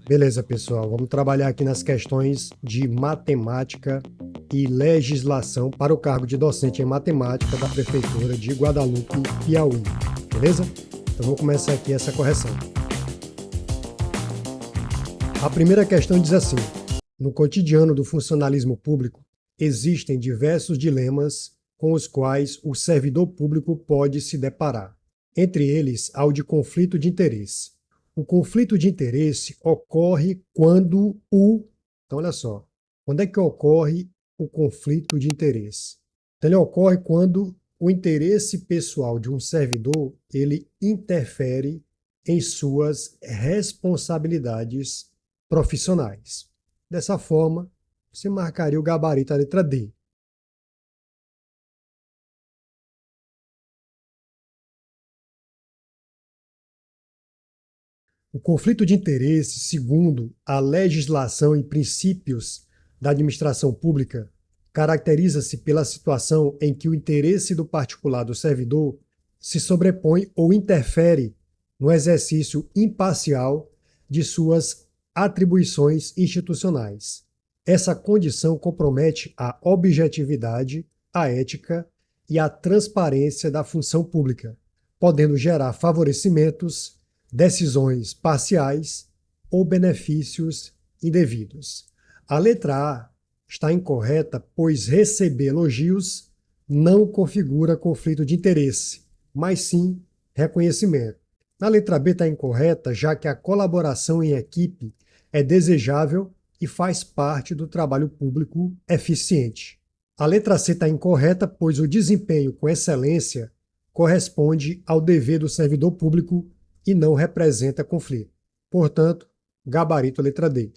Beleza, pessoal, vamos trabalhar aqui nas questões de matemática e legislação para o cargo de docente em matemática da Prefeitura de Guadalupe, Piauí. Beleza? Então vamos começar aqui essa correção. A primeira questão diz assim: no cotidiano do funcionalismo público, existem diversos dilemas com os quais o servidor público pode se deparar. Entre eles, há o de conflito de interesse. O conflito de interesse ocorre quando Então, olha só. Quando é que ocorre o conflito de interesse? Então, ele ocorre quando o interesse pessoal de um servidor, ele interfere em suas responsabilidades profissionais. Dessa forma, você marcaria o gabarito, a letra D. O conflito de interesse, segundo a legislação e princípios da administração pública, caracteriza-se pela situação em que o interesse do particular do servidor se sobrepõe ou interfere no exercício imparcial de suas atribuições institucionais. Essa condição compromete a objetividade, a ética e a transparência da função pública, podendo gerar favorecimentos, decisões parciais ou benefícios indevidos. A letra A está incorreta, pois receber elogios não configura conflito de interesse, mas sim reconhecimento. A letra B está incorreta, já que a colaboração em equipe é desejável e faz parte do trabalho público eficiente. A letra C está incorreta, pois o desempenho com excelência corresponde ao dever do servidor público e não representa conflito. Portanto, gabarito letra D.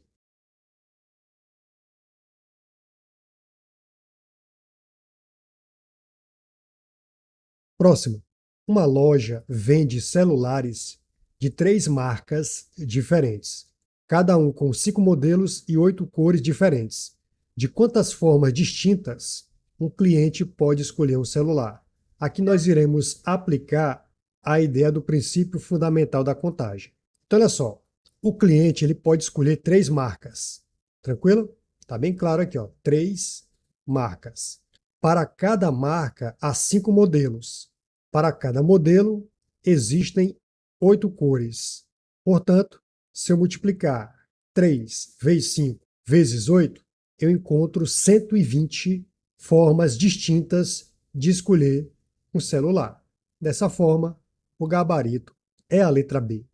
Próximo. Uma loja vende celulares de 3 marcas diferentes, cada um com 5 modelos e 8 cores diferentes. De quantas formas distintas um cliente pode escolher um celular? Aqui nós iremos aplicar a ideia do princípio fundamental da contagem. Então, olha só, o cliente ele pode escolher 3 marcas. Tranquilo? Está bem claro aqui, ó, 3 marcas. Para cada marca, há 5 modelos. Para cada modelo, existem 8 cores. Portanto, se eu multiplicar 3 vezes 5 vezes 8, eu encontro 120 formas distintas de escolher um celular. Dessa forma, o gabarito é a letra B.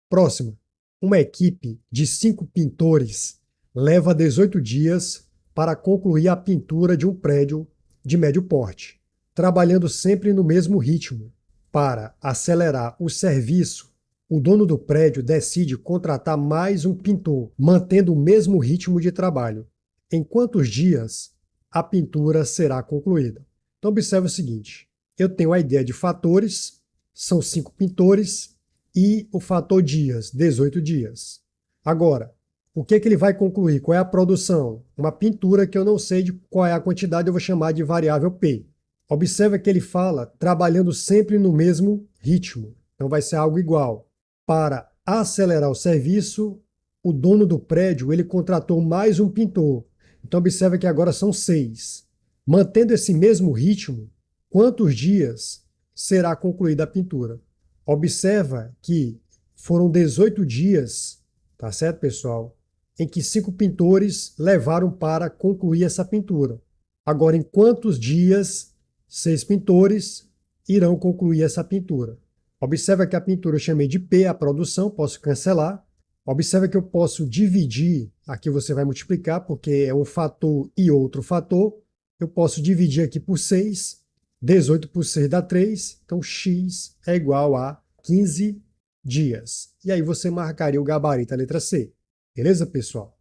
Próximo. Uma equipe de 5 pintores leva 18 dias para concluir a pintura de um prédio de médio porte, trabalhando sempre no mesmo ritmo. Para acelerar o serviço, o dono do prédio decide contratar mais um pintor, mantendo o mesmo ritmo de trabalho. Em quantos dias a pintura será concluída? Então, observe o seguinte: eu tenho a ideia de fatores, são 5 pintores, e o fator dias, 18 dias. Agora, o que ele vai concluir? Qual é a produção? Uma pintura que eu não sei de qual é a quantidade, eu vou chamar de variável P. Observa que ele fala trabalhando sempre no mesmo ritmo. Então vai ser algo igual. Para acelerar o serviço, o dono do prédio ele contratou mais um pintor. Então observa que agora são 6. Mantendo esse mesmo ritmo, quantos dias será concluída a pintura? Observa que foram 18 dias, tá certo, pessoal? Em que 5 pintores levaram para concluir essa pintura. Agora, em quantos dias 6 pintores irão concluir essa pintura? Observa que a pintura eu chamei de P, a produção, posso cancelar. Observa que eu posso dividir, aqui você vai multiplicar, porque é um fator e outro fator. Eu posso dividir aqui por 6. 18 por 6 dá 3, então x é igual a 15 dias. E aí você marcaria o gabarito, a letra C. Beleza, pessoal?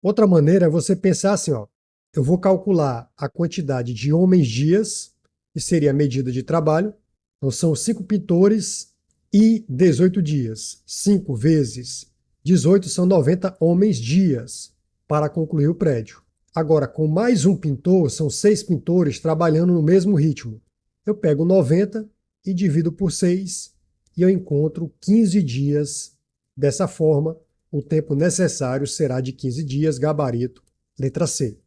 Outra maneira é você pensar assim, ó, eu vou calcular a quantidade de homens-dias, que seria a medida de trabalho. Então são 5 pintores e 18 dias. 5 vezes 18 são 90 homens-dias para concluir o prédio. Agora, com mais um pintor, são 6 pintores trabalhando no mesmo ritmo. Eu pego 90 e divido por 6 e eu encontro 15 dias. Dessa forma, o tempo necessário será de 15 dias, gabarito, letra C.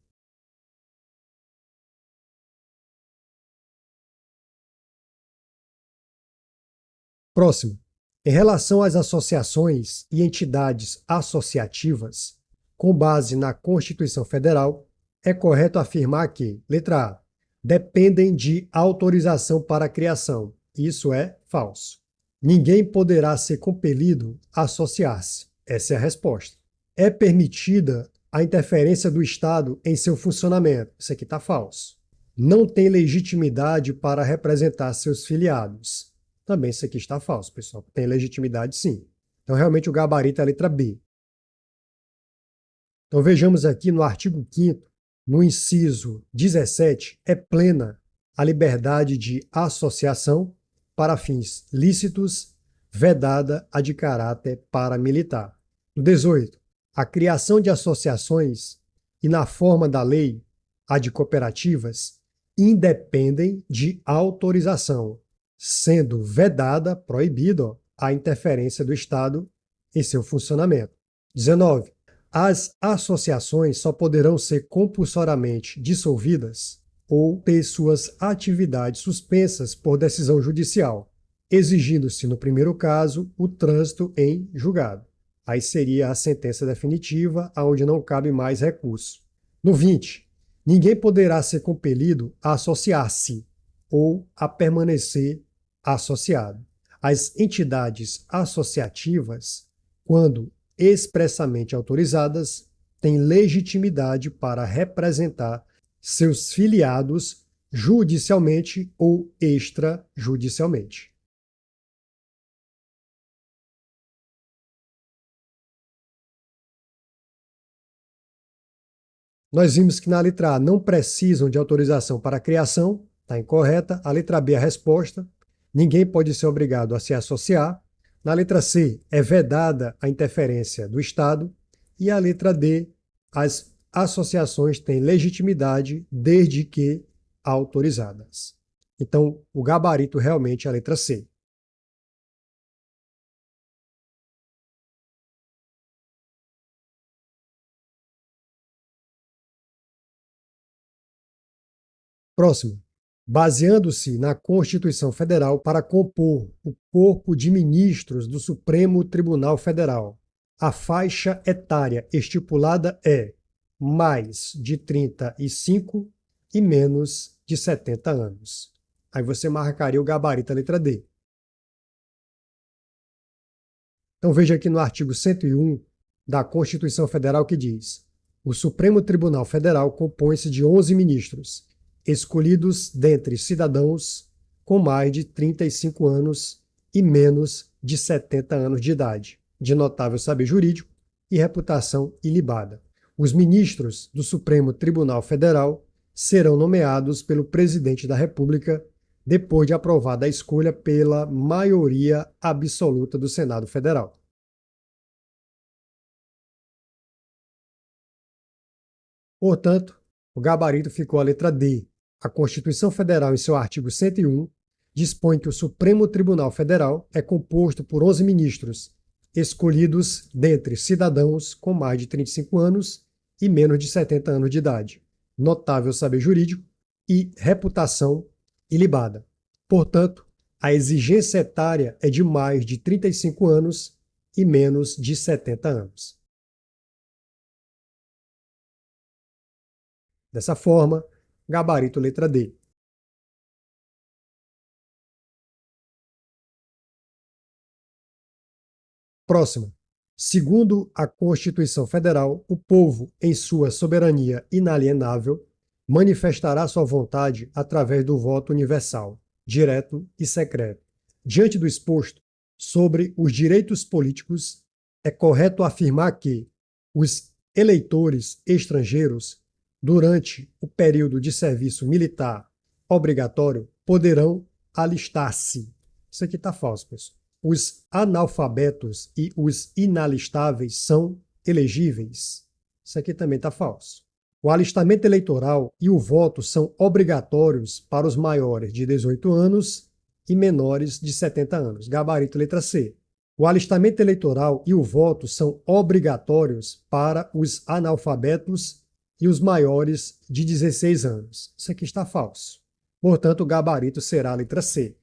Próximo. Em relação às associações e entidades associativas, com base na Constituição Federal, é correto afirmar que, letra A, dependem de autorização para a criação. Isso é falso. Ninguém poderá ser compelido a associar-se. Essa é a resposta. É permitida a interferência do Estado em seu funcionamento. Isso aqui está falso. Não tem legitimidade para representar seus filiados. Também isso aqui está falso, pessoal. Tem legitimidade, sim. Então, realmente, o gabarito é a letra B. Então, vejamos aqui no artigo 5º, no inciso 17, é plena a liberdade de associação para fins lícitos, vedada a de caráter paramilitar. No 18, a criação de associações e, na forma da lei, a de cooperativas, independem de autorização, sendo vedada, proibida, a interferência do Estado em seu funcionamento. 19. As associações só poderão ser compulsoriamente dissolvidas ou ter suas atividades suspensas por decisão judicial, exigindo-se, no primeiro caso, o trânsito em julgado. Aí seria a sentença definitiva, onde não cabe mais recurso. No 20, ninguém poderá ser compelido a associar-se ou a permanecer associado. As entidades associativas, quando expressamente autorizadas, têm legitimidade para representar seus filiados judicialmente ou extrajudicialmente. Nós vimos que na letra A não precisam de autorização para a criação, está incorreta. A letra B é a resposta. Ninguém pode ser obrigado a se associar. Na letra C, é vedada a interferência do Estado. E a letra D, as associações têm legitimidade desde que autorizadas. Então, o gabarito realmente é a letra C. Próximo. Baseando-se na Constituição Federal para compor o corpo de ministros do Supremo Tribunal Federal, a faixa etária estipulada é mais de 35 e menos de 70 anos. Aí você marcaria o gabarito, a letra D. Então veja aqui no artigo 101 da Constituição Federal que diz: o Supremo Tribunal Federal compõe-se de 11 ministros, escolhidos dentre cidadãos com mais de 35 anos e menos de 70 anos de idade, de notável saber jurídico e reputação ilibada. Os ministros do Supremo Tribunal Federal serão nomeados pelo Presidente da República depois de aprovada a escolha pela maioria absoluta do Senado Federal. Portanto, o gabarito ficou a letra D. A Constituição Federal, em seu artigo 101, dispõe que o Supremo Tribunal Federal é composto por 11 ministros, escolhidos dentre cidadãos com mais de 35 anos e menos de 70 anos de idade, notável saber jurídico e reputação ilibada. Portanto, a exigência etária é de mais de 35 anos e menos de 70 anos. Dessa forma, gabarito letra D. Próxima. Segundo a Constituição Federal, o povo, em sua soberania inalienável, manifestará sua vontade através do voto universal, direto e secreto. Diante do exposto sobre os direitos políticos, é correto afirmar que os eleitores estrangeiros, durante o período de serviço militar obrigatório, poderão alistar-se. Isso aqui está falso, pessoal. os analfabetos e os inalistáveis são elegíveis. Isso aqui também está falso. O alistamento eleitoral e o voto são obrigatórios para os maiores de 18 anos e menores de 70 anos. Gabarito letra C. O alistamento eleitoral e o voto são obrigatórios para os analfabetos e os maiores de 16 anos. Isso aqui está falso. Portanto, o gabarito será a letra C.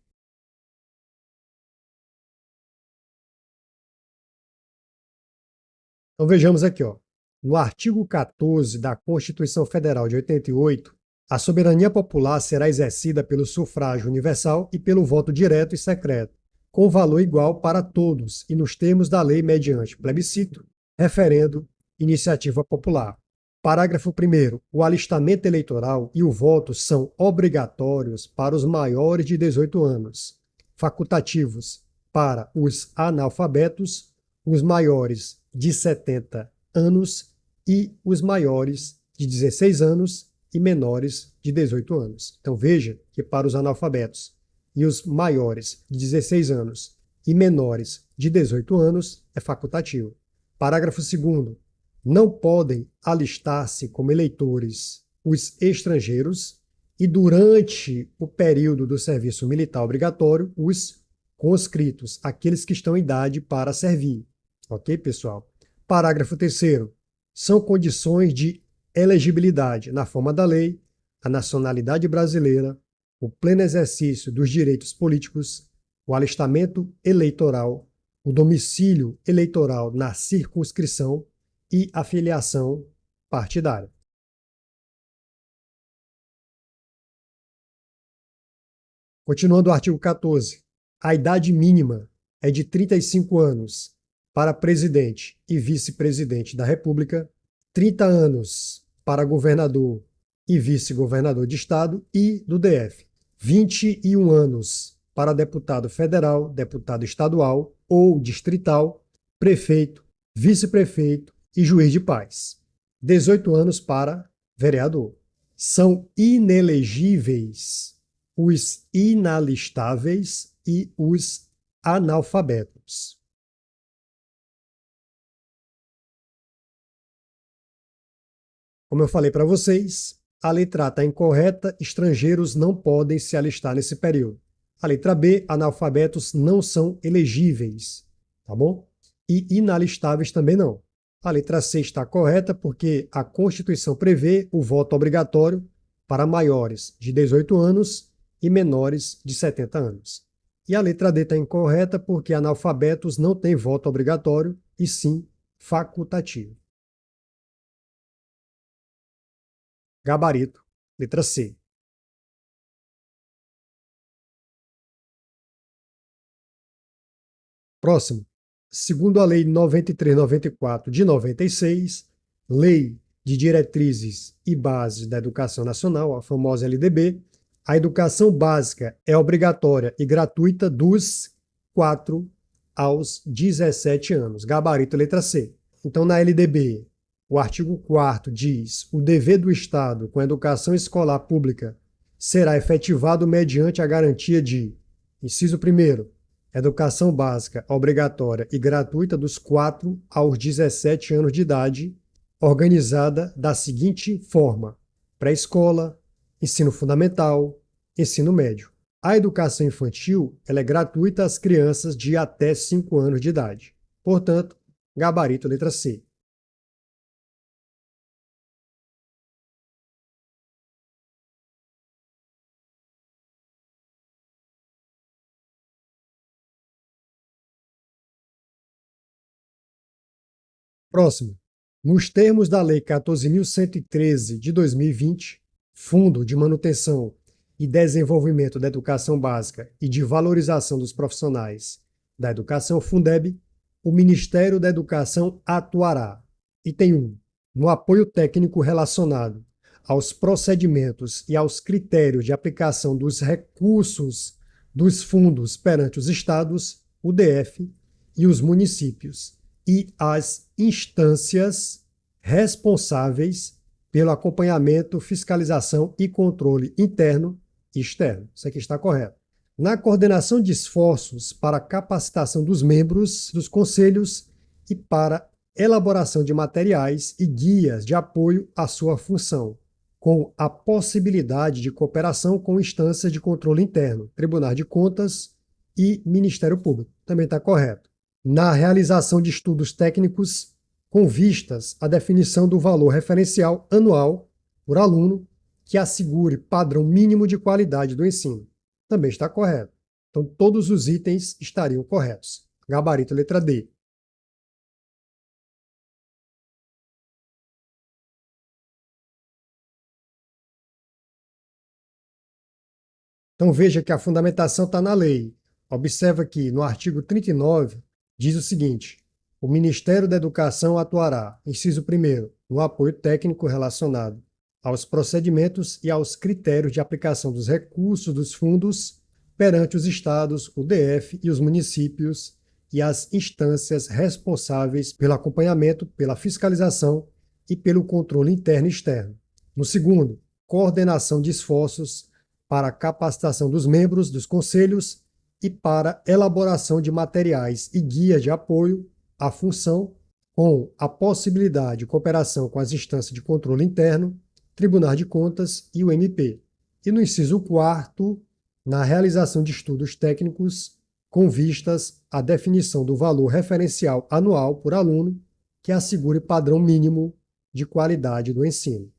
Então vejamos aqui, ó. No artigo 14 da Constituição Federal de 88, a soberania popular será exercida pelo sufrágio universal e pelo voto direto e secreto, com valor igual para todos e nos termos da lei mediante plebiscito, referendo, iniciativa popular. Parágrafo 1º. O alistamento eleitoral e o voto são obrigatórios para os maiores de 18 anos, facultativos para os analfabetos, os maiores de 70 anos e os maiores de 16 anos e menores de 18 anos. Então veja que para os analfabetos e os maiores de 16 anos e menores de 18 anos é facultativo. Parágrafo 2º. Não podem alistar-se como eleitores os estrangeiros e, durante o período do serviço militar obrigatório, os conscritos, aqueles que estão em idade para servir. Ok, pessoal? Parágrafo 3º. São condições de elegibilidade, na forma da lei, a nacionalidade brasileira, o pleno exercício dos direitos políticos, o alistamento eleitoral, o domicílio eleitoral na circunscrição e a filiação partidária. Continuando o artigo 14. A idade mínima é de 35 anos para presidente e vice-presidente da República, 30 anos para governador e vice-governador de estado e do DF, 21 anos para deputado federal, deputado estadual ou distrital, prefeito, vice-prefeito e juiz de paz, 18 anos para vereador. São inelegíveis os inalistáveis e os analfabetos. Como eu falei para vocês, a letra A está incorreta, estrangeiros não podem se alistar nesse período. A letra B, analfabetos não são elegíveis, tá bom? E inalistáveis também não. A letra C está correta porque a Constituição prevê o voto obrigatório para maiores de 18 anos e menores de 70 anos. E a letra D está incorreta porque analfabetos não têm voto obrigatório e sim facultativo. Gabarito, letra C. Próximo. Segundo a Lei 93/94 de 96, Lei de Diretrizes e Bases da Educação Nacional, a famosa LDB, a educação básica é obrigatória e gratuita dos 4 aos 17 anos. Gabarito, letra C. Então, na LDB, o artigo 4º diz: o dever do Estado com a educação escolar pública será efetivado mediante a garantia de, inciso 1º, educação básica obrigatória e gratuita dos 4 aos 17 anos de idade, organizada da seguinte forma: pré-escola, ensino fundamental, ensino médio. A educação infantil ela é gratuita às crianças de até 5 anos de idade. Portanto, gabarito letra C. Próximo. Nos termos da Lei 14.113 de 2020, Fundo de Manutenção e Desenvolvimento da Educação Básica e de Valorização dos Profissionais da Educação, Fundeb, o Ministério da Educação atuará. Item 1. No apoio técnico relacionado aos procedimentos e aos critérios de aplicação dos recursos dos fundos perante os estados, o DF e os municípios, e as instâncias responsáveis pelo acompanhamento, fiscalização e controle interno e externo. Isso aqui está correto. na coordenação de esforços para a capacitação dos membros dos conselhos e para elaboração de materiais e guias de apoio à sua função, com a possibilidade de cooperação com instâncias de controle interno, Tribunal de Contas e Ministério Público. Também está correto. Na realização de estudos técnicos com vistas à definição do valor referencial anual por aluno que assegure padrão mínimo de qualidade do ensino. Também está correto. Então, todos os itens estariam corretos. Gabarito letra D. Então, veja que a fundamentação está na lei. Observa que no artigo 39 diz o seguinte: o Ministério da Educação atuará, inciso 1º, no apoio técnico relacionado aos procedimentos e aos critérios de aplicação dos recursos dos fundos perante os estados, o DF e os municípios e as instâncias responsáveis pelo acompanhamento, pela fiscalização e pelo controle interno e externo. No segundo, coordenação de esforços para a capacitação dos membros dos conselhos e para elaboração de materiais e guias de apoio à função, com a possibilidade de cooperação com as instâncias de controle interno, Tribunal de Contas e o MP. E no inciso 4º, na realização de estudos técnicos com vistas à definição do valor referencial anual por aluno que assegure padrão mínimo de qualidade do ensino.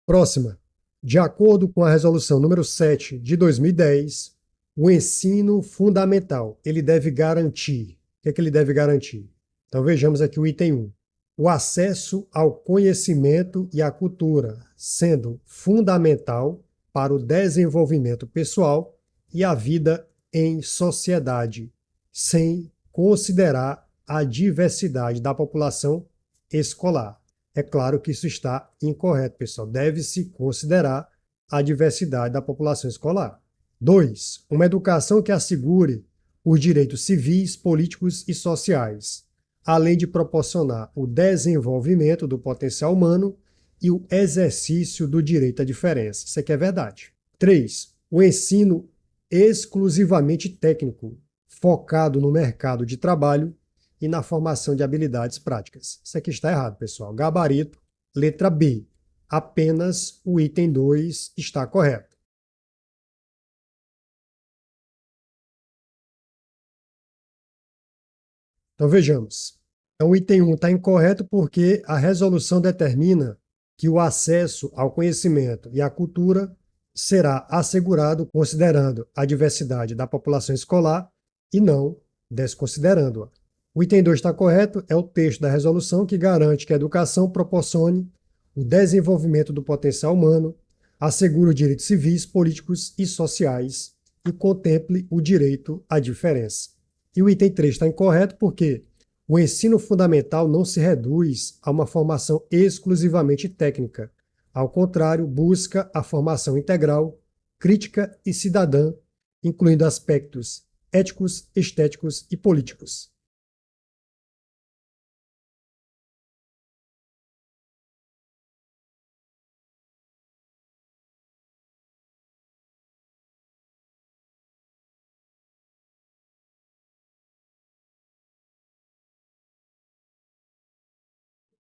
Próxima. De acordo com a resolução número 7 de 2010, o ensino fundamental, ele deve garantir. O que é que ele deve garantir? Então vejamos aqui o item 1. O acesso ao conhecimento e à cultura, sendo fundamental para o desenvolvimento pessoal e a vida em sociedade, sem considerar a diversidade da população escolar. É claro que isso está incorreto, pessoal. Deve-se considerar a diversidade da população escolar. 2. Uma educação que assegure os direitos civis, políticos e sociais, além de proporcionar o desenvolvimento do potencial humano e o exercício do direito à diferença. Isso aqui é verdade. 3. O ensino exclusivamente técnico, focado no mercado de trabalho e na formação de habilidades práticas. Isso aqui está errado, pessoal. Gabarito, letra B. Apenas o item 2 está correto. Então vejamos. Então o item 1 está incorreto porque a resolução determina que o acesso ao conhecimento e à cultura será assegurado considerando a diversidade da população escolar e não desconsiderando-a. O item 2 está correto, é o texto da resolução que garante que a educação proporcione o desenvolvimento do potencial humano, assegure os direitos civis, políticos e sociais e contemple o direito à diferença. E o item 3 está incorreto porque o ensino fundamental não se reduz a uma formação exclusivamente técnica. Ao contrário, busca a formação integral, crítica e cidadã, incluindo aspectos éticos, estéticos e políticos.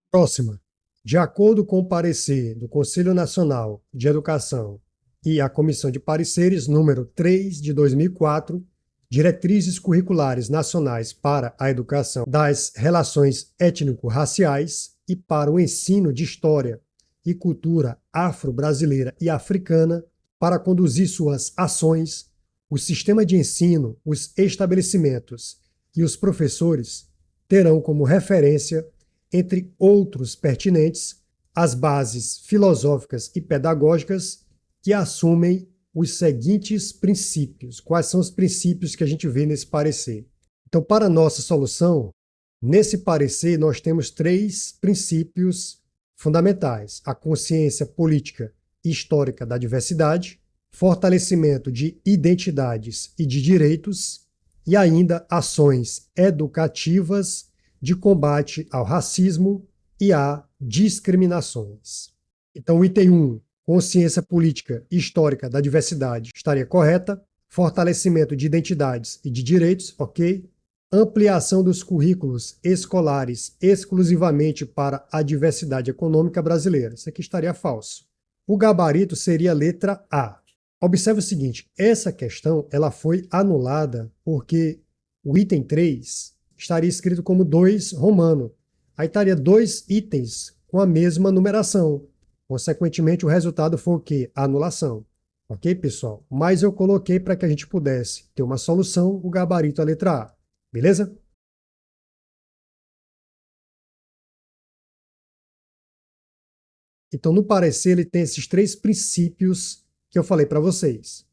Próxima. De acordo com o parecer do Conselho Nacional de Educação e a Comissão de Pareceres número 3 de 2004, Diretrizes Curriculares Nacionais para a Educação das Relações Étnico-Raciais e para o Ensino de História e Cultura Afro-Brasileira e Africana, para conduzir suas ações, o sistema de ensino, os estabelecimentos e os professores terão como referência, entre outros pertinentes, as bases filosóficas e pedagógicas que assumem os seguintes princípios. Quais são os princípios que a gente vê nesse parecer? Então, para a nossa solução, Nesse parecer, nós temos três princípios fundamentais: a consciência política e histórica da diversidade, fortalecimento de identidades e de direitos, e ainda ações educativas de combate ao racismo e a discriminações. Então, o item 1, consciência política e histórica da diversidade, estaria correta. Fortalecimento de identidades e de direitos, ok. Ampliação dos currículos escolares exclusivamente para a diversidade econômica brasileira. Isso aqui estaria falso. O gabarito seria a letra A. Observe o seguinte, essa questão ela foi anulada porque o item 3 estaria escrito como 2 romano. Aí estaria 2 itens com a mesma numeração. Consequentemente, o resultado foi o quê? A anulação. Ok, pessoal? Mas eu coloquei para que a gente pudesse ter uma solução, o gabarito a letra A. Beleza? Então, no parecer, ele tem esses três princípios que eu falei para vocês.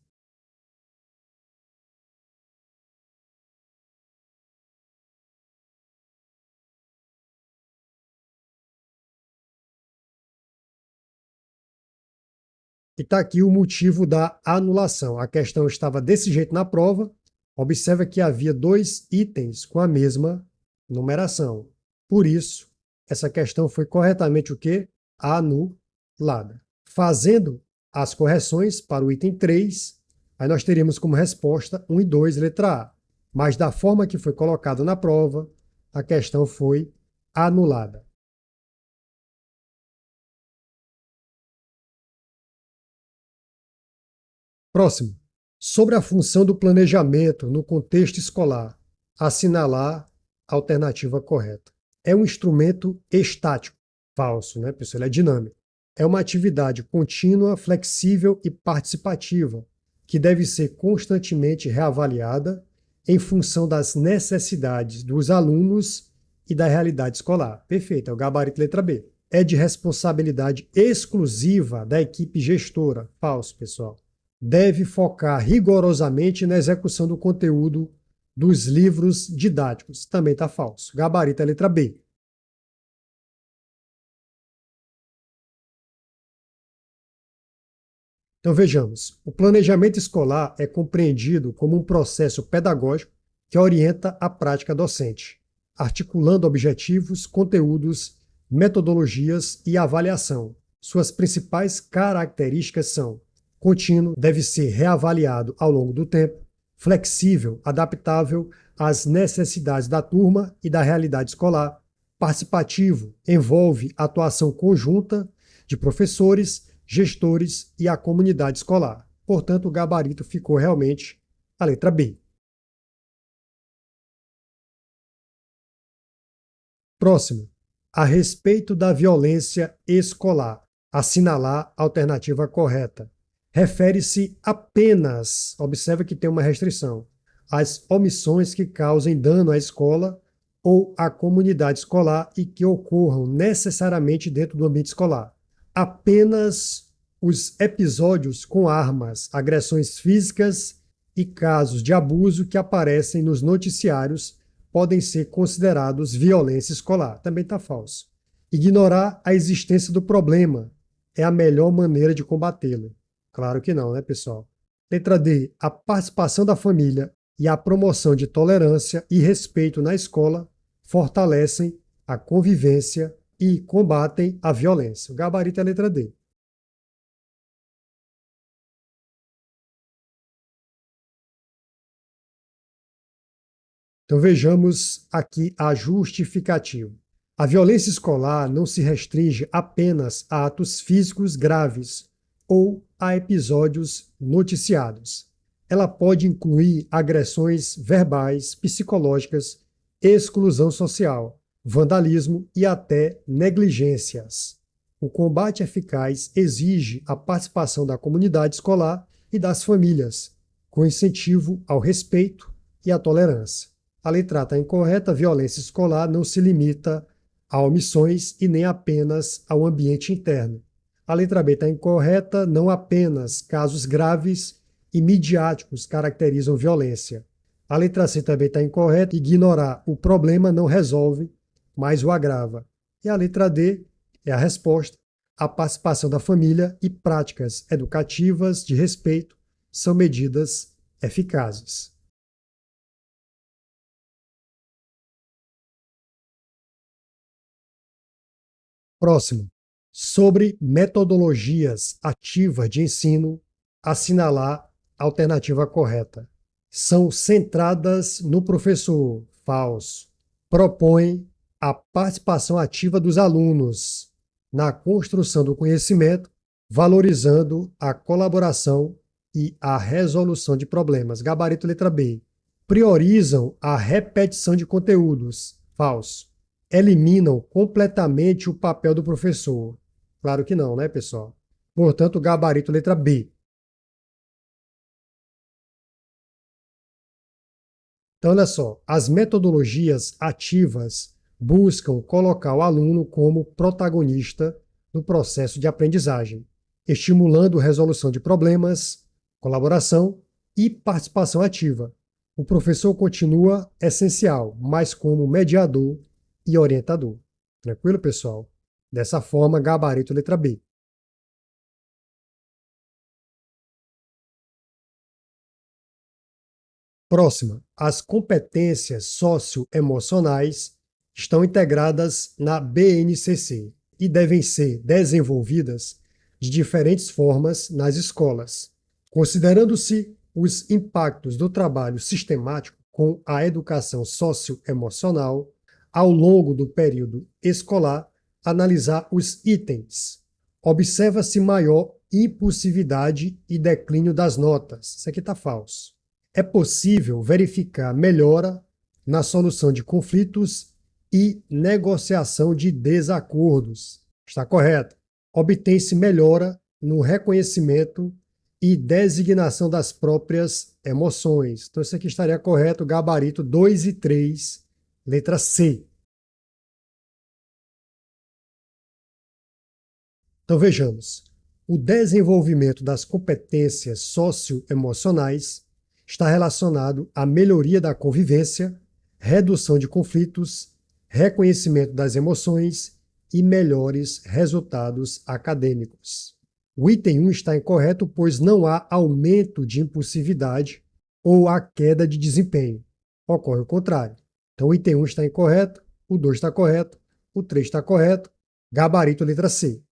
E está aqui o motivo da anulação. A questão estava desse jeito na prova. Observa que havia 2 itens com a mesma numeração. Por isso, essa questão foi corretamente o quê? Anulada. Fazendo as correções para o item 3, aí nós teríamos como resposta 1 e 2, letra A. Mas da forma que foi colocado na prova, a questão foi anulada. Próximo. Sobre a função do planejamento no contexto escolar, assinalar a alternativa correta. É um instrumento estático. Falso, né, pessoal? Ele é dinâmico. É uma atividade contínua, flexível e participativa, que deve ser constantemente reavaliada em função das necessidades dos alunos e da realidade escolar. Perfeito, é o gabarito letra B. É de responsabilidade exclusiva da equipe gestora. Falso, pessoal. Deve focar rigorosamente na execução do conteúdo dos livros didáticos. Também está falso. Gabarito é letra B. Então vejamos, o planejamento escolar é compreendido como um processo pedagógico que orienta a prática docente, articulando objetivos, conteúdos, metodologias e avaliação. Suas principais características são: contínuo, deve ser reavaliado ao longo do tempo, flexível, adaptável às necessidades da turma e da realidade escolar, participativo, envolve atuação conjunta de professores, gestores e a comunidade escolar. Portanto, o gabarito ficou realmente a letra B. Próximo. A respeito da violência escolar, assinalar a alternativa correta. Refere-se apenas, observa que tem uma restrição, às omissões que causem dano à escola ou à comunidade escolar e que ocorram necessariamente dentro do ambiente escolar. Apenas os episódios com armas, agressões físicas e casos de abuso que aparecem nos noticiários podem ser considerados violência escolar. Também está falso. Ignorar a existência do problema é a melhor maneira de combatê-lo. Claro que não, né, pessoal? Letra D. A participação da família e a promoção de tolerância e respeito na escola fortalecem a convivência e combatem a violência. O gabarito é a letra D. Então vejamos aqui a justificativa. A violência escolar não se restringe apenas a atos físicos graves ou a episódios noticiados. Ela pode incluir agressões verbais, psicológicas, exclusão social, vandalismo e até negligências. O combate eficaz exige a participação da comunidade escolar e das famílias, com incentivo ao respeito e à tolerância. A letra A está incorreta, a violência escolar não se limita a omissões e nem apenas ao ambiente interno. A letra B está incorreta, não apenas casos graves e midiáticos caracterizam violência. A letra C também está incorreta. Ignorar o problema não resolve, mas o agrava. E a letra D é a resposta. A participação da família e práticas educativas de respeito são medidas eficazes. Próximo. Sobre metodologias ativas de ensino, assinalar a alternativa correta. São centradas no professor. Falso. Propõem a participação ativa dos alunos na construção do conhecimento, valorizando a colaboração e a resolução de problemas. Gabarito letra B. Priorizam a repetição de conteúdos. Falso. Eliminam completamente o papel do professor. Claro que não, né, pessoal? Portanto, gabarito letra B. Então, olha só, as metodologias ativas buscam colocar o aluno como protagonista no processo de aprendizagem, estimulando resolução de problemas, colaboração e participação ativa. O professor continua essencial, mas como mediador e orientador. Tranquilo, pessoal? Dessa forma, gabarito letra B. Próxima, as competências socioemocionais estão integradas na BNCC e devem ser desenvolvidas de diferentes formas nas escolas, considerando-se os impactos do trabalho sistemático com a educação socioemocional ao longo do período escolar, analisar os itens. Observa-se maior impulsividade e declínio das notas. Isso aqui está falso. É possível verificar melhora na solução de conflitos e negociação de desacordos. Está correto. Obtém-se melhora no reconhecimento e designação das próprias emoções. Então, isso aqui estaria correto, gabarito 2 e 3, letra C. Então, vejamos. O desenvolvimento das competências socioemocionais está relacionado à melhoria da convivência, redução de conflitos, reconhecimento das emoções e melhores resultados acadêmicos. O item 1 está incorreto, pois não há aumento de impulsividade ou a queda de desempenho. Ocorre o contrário. Então, o item 1 está incorreto, o 2 está correto, o 3 está correto, gabarito letra C.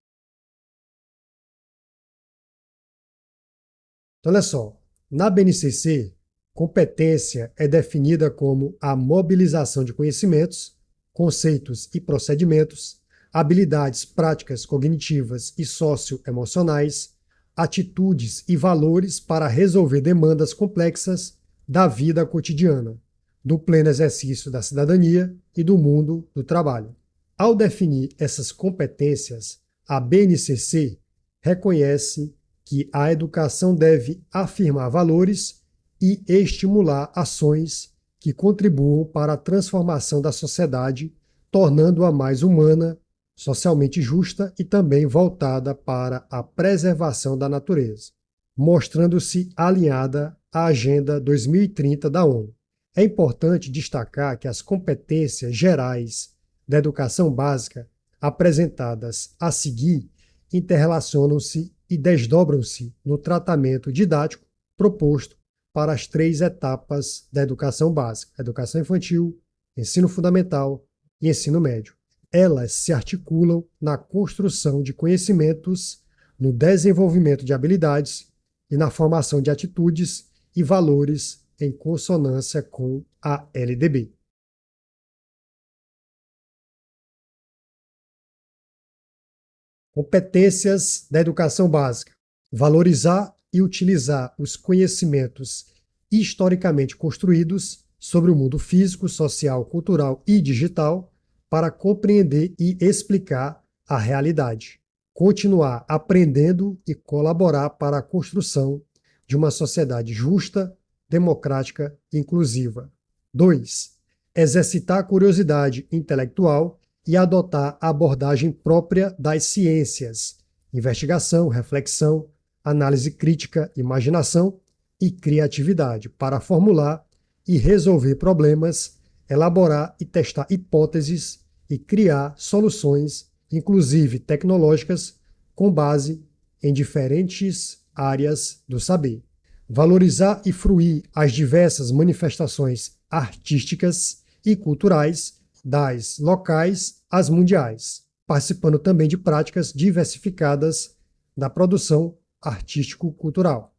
Então, olha só, na BNCC, competência é definida como a mobilização de conhecimentos, conceitos e procedimentos, habilidades práticas cognitivas e socioemocionais, atitudes e valores para resolver demandas complexas da vida cotidiana, do pleno exercício da cidadania e do mundo do trabalho. Ao definir essas competências, a BNCC reconhece que a educação deve afirmar valores e estimular ações que contribuam para a transformação da sociedade, tornando-a mais humana, socialmente justa e também voltada para a preservação da natureza, mostrando-se alinhada à Agenda 2030 da ONU. É importante destacar que as competências gerais da educação básica apresentadas a seguir interrelacionam-se e desdobram-se no tratamento didático proposto para as 3 etapas da educação básica: educação infantil, ensino fundamental e ensino médio. Elas se articulam na construção de conhecimentos, no desenvolvimento de habilidades e na formação de atitudes e valores em consonância com a LDB. Competências da educação básica: valorizar e utilizar os conhecimentos historicamente construídos sobre o mundo físico, social, cultural e digital para compreender e explicar a realidade. Continuar aprendendo e colaborar para a construção de uma sociedade justa, democrática e inclusiva. 2. Exercitar a curiosidade intelectual e adotar a abordagem própria das ciências: investigação, reflexão, análise crítica, imaginação e criatividade, para formular e resolver problemas, elaborar e testar hipóteses e criar soluções, inclusive tecnológicas, com base em diferentes áreas do saber. Valorizar e fruir as diversas manifestações artísticas e culturais, das locais às mundiais, participando também de práticas diversificadas da produção artístico-cultural.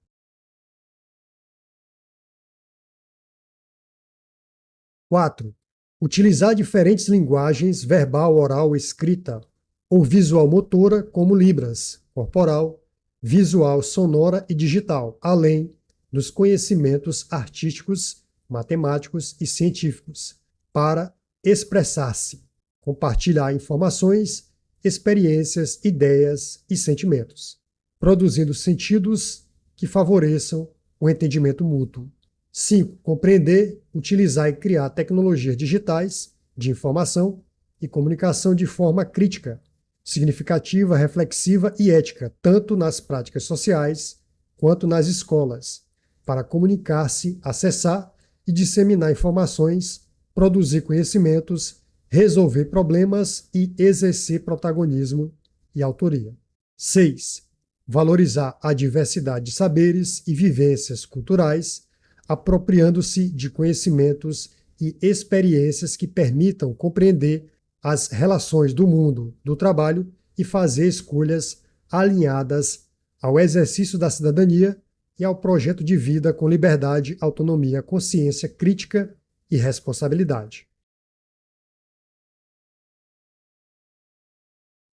4. Utilizar diferentes linguagens verbal, oral, escrita ou visual motora, como libras, corporal, visual, sonora e digital, além dos conhecimentos artísticos, matemáticos e científicos, para expressar-se, compartilhar informações, experiências, ideias e sentimentos, produzindo sentidos que favoreçam o entendimento mútuo. 5. Compreender, utilizar e criar tecnologias digitais de informação e comunicação de forma crítica, significativa, reflexiva e ética, tanto nas práticas sociais quanto nas escolas, para comunicar-se, acessar e disseminar informações, produzir conhecimentos, resolver problemas e exercer protagonismo e autoria. 6. Valorizar a diversidade de saberes e vivências culturais, apropriando-se de conhecimentos e experiências que permitam compreender as relações do mundo do trabalho e fazer escolhas alinhadas ao exercício da cidadania e ao projeto de vida com liberdade, autonomia, consciência crítica e responsabilidade.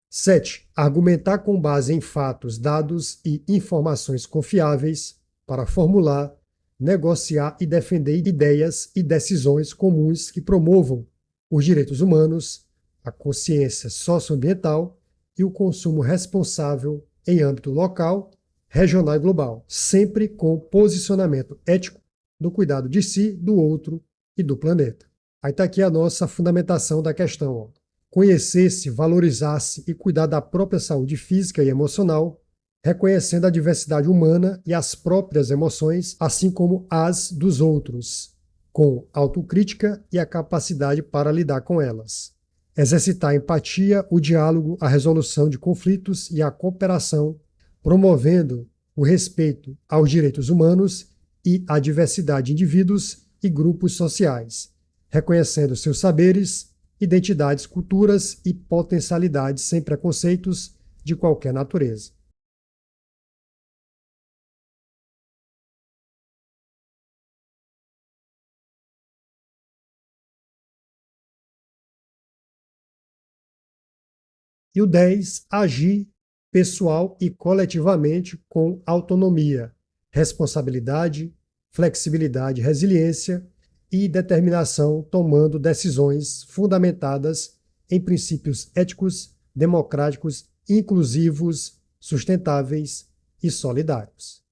7. Argumentar com base em fatos, dados e informações confiáveis para formular, negociar e defender ideias e decisões comuns que promovam os direitos humanos, a consciência socioambiental e o consumo responsável em âmbito local, regional e global, sempre com posicionamento ético do cuidado de si, do outro e do planeta. Aí está aqui a nossa fundamentação da questão. Ó. Conhecer-se, valorizar-se e cuidar da própria saúde física e emocional, reconhecendo a diversidade humana e as próprias emoções, assim como as dos outros, com autocrítica e a capacidade para lidar com elas. Exercitar a empatia, o diálogo, a resolução de conflitos e a cooperação, promovendo o respeito aos direitos humanos e à diversidade de indivíduos e grupos sociais, reconhecendo seus saberes, identidades, culturas e potencialidades sem preconceitos de qualquer natureza. E o 10, agir pessoal e coletivamente com autonomia, responsabilidade, flexibilidade, resiliência e determinação, tomando decisões fundamentadas em princípios éticos, democráticos, inclusivos, sustentáveis e solidários.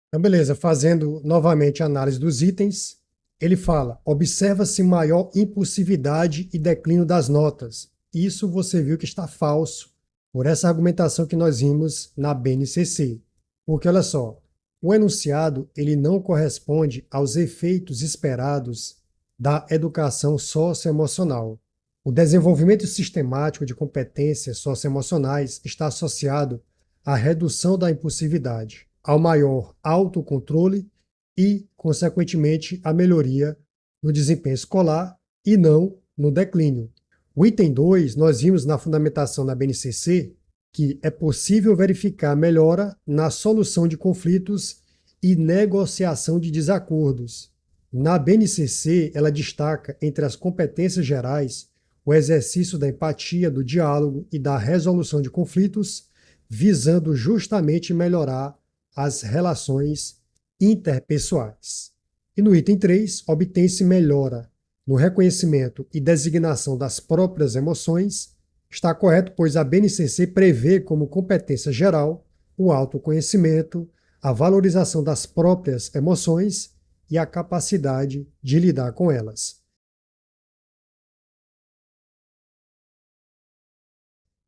Então, beleza, fazendo novamente a análise dos itens, ele fala: observa-se maior impulsividade e declínio das notas. Isso você viu que está falso por essa argumentação que nós vimos na BNCC. Porque, olha só, o enunciado ele não corresponde aos efeitos esperados da educação socioemocional. O desenvolvimento sistemático de competências socioemocionais está associado à redução da impulsividade, ao maior autocontrole e, consequentemente, à melhoria no desempenho escolar e não no declínio. O item 2, nós vimos na fundamentação da BNCC que é possível verificar melhora na solução de conflitos e negociação de desacordos. Na BNCC, ela destaca entre as competências gerais o exercício da empatia, do diálogo e da resolução de conflitos, visando justamente melhorar as relações interpessoais. E no item 3, obtém-se melhora no reconhecimento e designação das próprias emoções. Está correto, pois a BNCC prevê como competência geral o autoconhecimento, a valorização das próprias emoções e a capacidade de lidar com elas.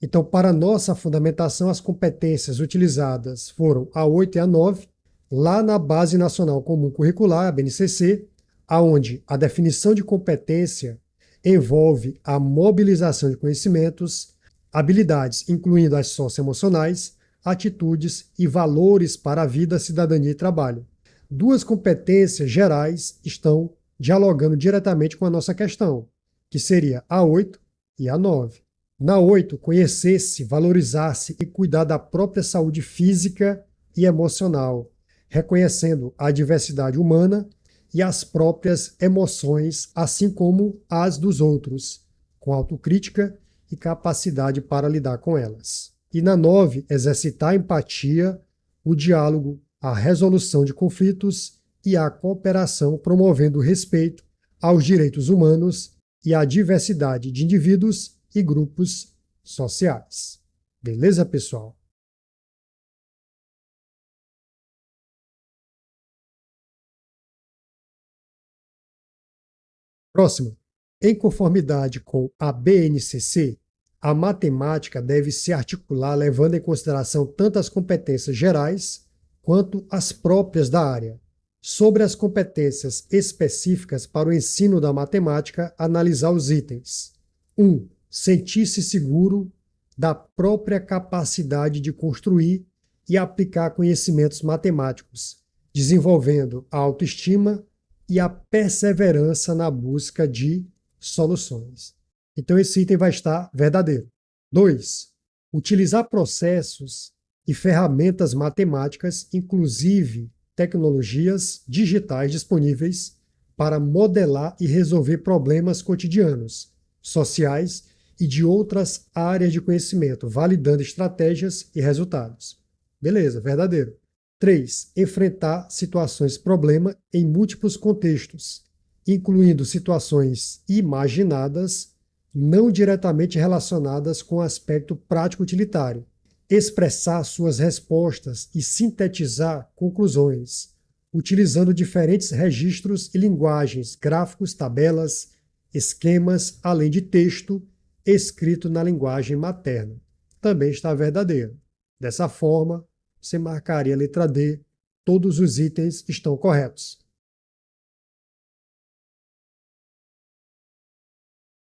Então, para nossa fundamentação, as competências utilizadas foram a 8 e a 9, lá na Base Nacional Comum Curricular, a BNCC, aonde a definição de competência envolve a mobilização de conhecimentos, habilidades, incluindo as socioemocionais, atitudes e valores para a vida, cidadania e trabalho. Duas competências gerais estão dialogando diretamente com a nossa questão, que seria a 8 e a 9. Na 8, conhecer-se, valorizar-se e cuidar da própria saúde física e emocional, reconhecendo a diversidade humana e as próprias emoções, assim como as dos outros, com autocrítica e capacidade para lidar com elas. E na 9, exercitar a empatia, o diálogo, a resolução de conflitos e a cooperação, promovendo o respeito aos direitos humanos e à diversidade de indivíduos e grupos sociais. Beleza, pessoal? Próximo. Em conformidade com a BNCC, a matemática deve se articular levando em consideração tanto as competências gerais quanto as próprias da área. Sobre as competências específicas para o ensino da matemática, analisar os itens. 1. Sentir-se seguro da própria capacidade de construir e aplicar conhecimentos matemáticos, desenvolvendo a autoestima e a perseverança na busca de soluções. Então, esse item vai estar verdadeiro. 2. Utilizar processos e ferramentas matemáticas, inclusive tecnologias digitais disponíveis, para modelar e resolver problemas cotidianos, sociais e de outras áreas de conhecimento, validando estratégias e resultados. Beleza, verdadeiro. 3. Enfrentar situações-problema em múltiplos contextos, incluindo situações imaginadas, não diretamente relacionadas com o aspecto prático-utilitário. Expressar suas respostas e sintetizar conclusões, utilizando diferentes registros e linguagens, gráficos, tabelas, esquemas, além de texto escrito na linguagem materna. Também está verdadeiro. Dessa forma, você marcaria a letra D, todos os itens estão corretos.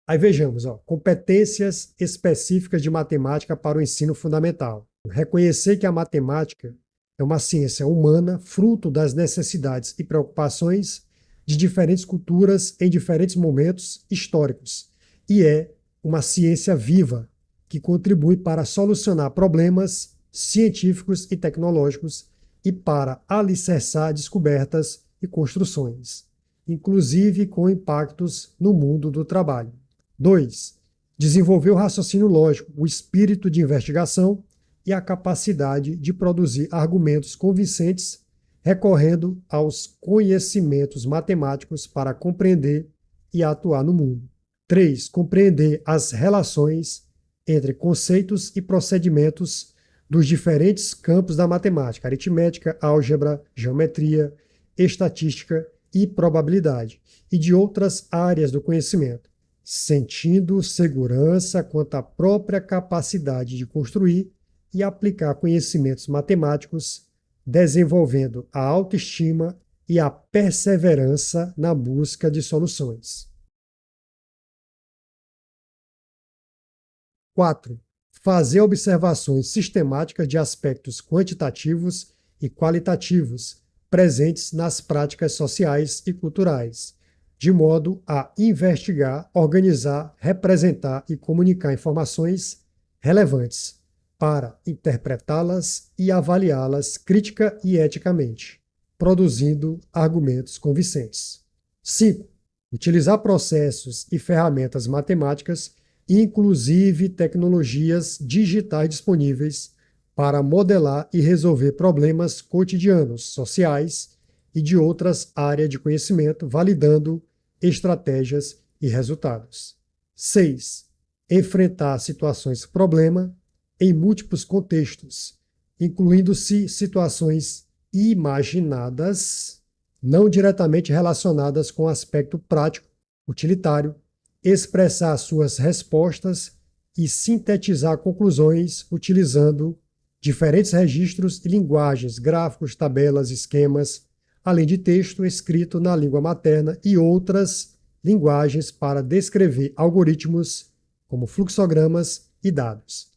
Aí vejamos, competências específicas de matemática para o ensino fundamental. Reconhecer que a matemática é uma ciência humana, fruto das necessidades e preocupações de diferentes culturas em diferentes momentos históricos, e é uma ciência viva que contribui para solucionar problemas científicos e tecnológicos e para alicerçar descobertas e construções, inclusive com impactos no mundo do trabalho. 2. Desenvolver o raciocínio lógico, o espírito de investigação e a capacidade de produzir argumentos convincentes recorrendo aos conhecimentos matemáticos para compreender e atuar no mundo. 3. Compreender as relações entre conceitos e procedimentos dos diferentes campos da matemática, aritmética, álgebra, geometria, estatística e probabilidade, e de outras áreas do conhecimento, sentindo segurança quanto à própria capacidade de construir e aplicar conhecimentos matemáticos, desenvolvendo a autoestima e a perseverança na busca de soluções. 4. Fazer observações sistemáticas de aspectos quantitativos e qualitativos presentes nas práticas sociais e culturais, de modo a investigar, organizar, representar e comunicar informações relevantes para interpretá-las e avaliá-las crítica e eticamente, produzindo argumentos convincentes. 5. Utilizar processos e ferramentas matemáticas, inclusive tecnologias digitais disponíveis, para modelar e resolver problemas cotidianos, sociais e de outras áreas de conhecimento, validando estratégias e resultados. 6. Enfrentar situações-problema em múltiplos contextos, incluindo-se situações imaginadas, não diretamente relacionadas com o aspecto prático, utilitário, expressar suas respostas e sintetizar conclusões utilizando diferentes registros e linguagens, gráficos, tabelas, esquemas, além de texto escrito na língua materna e outras linguagens para descrever algoritmos como fluxogramas e dados.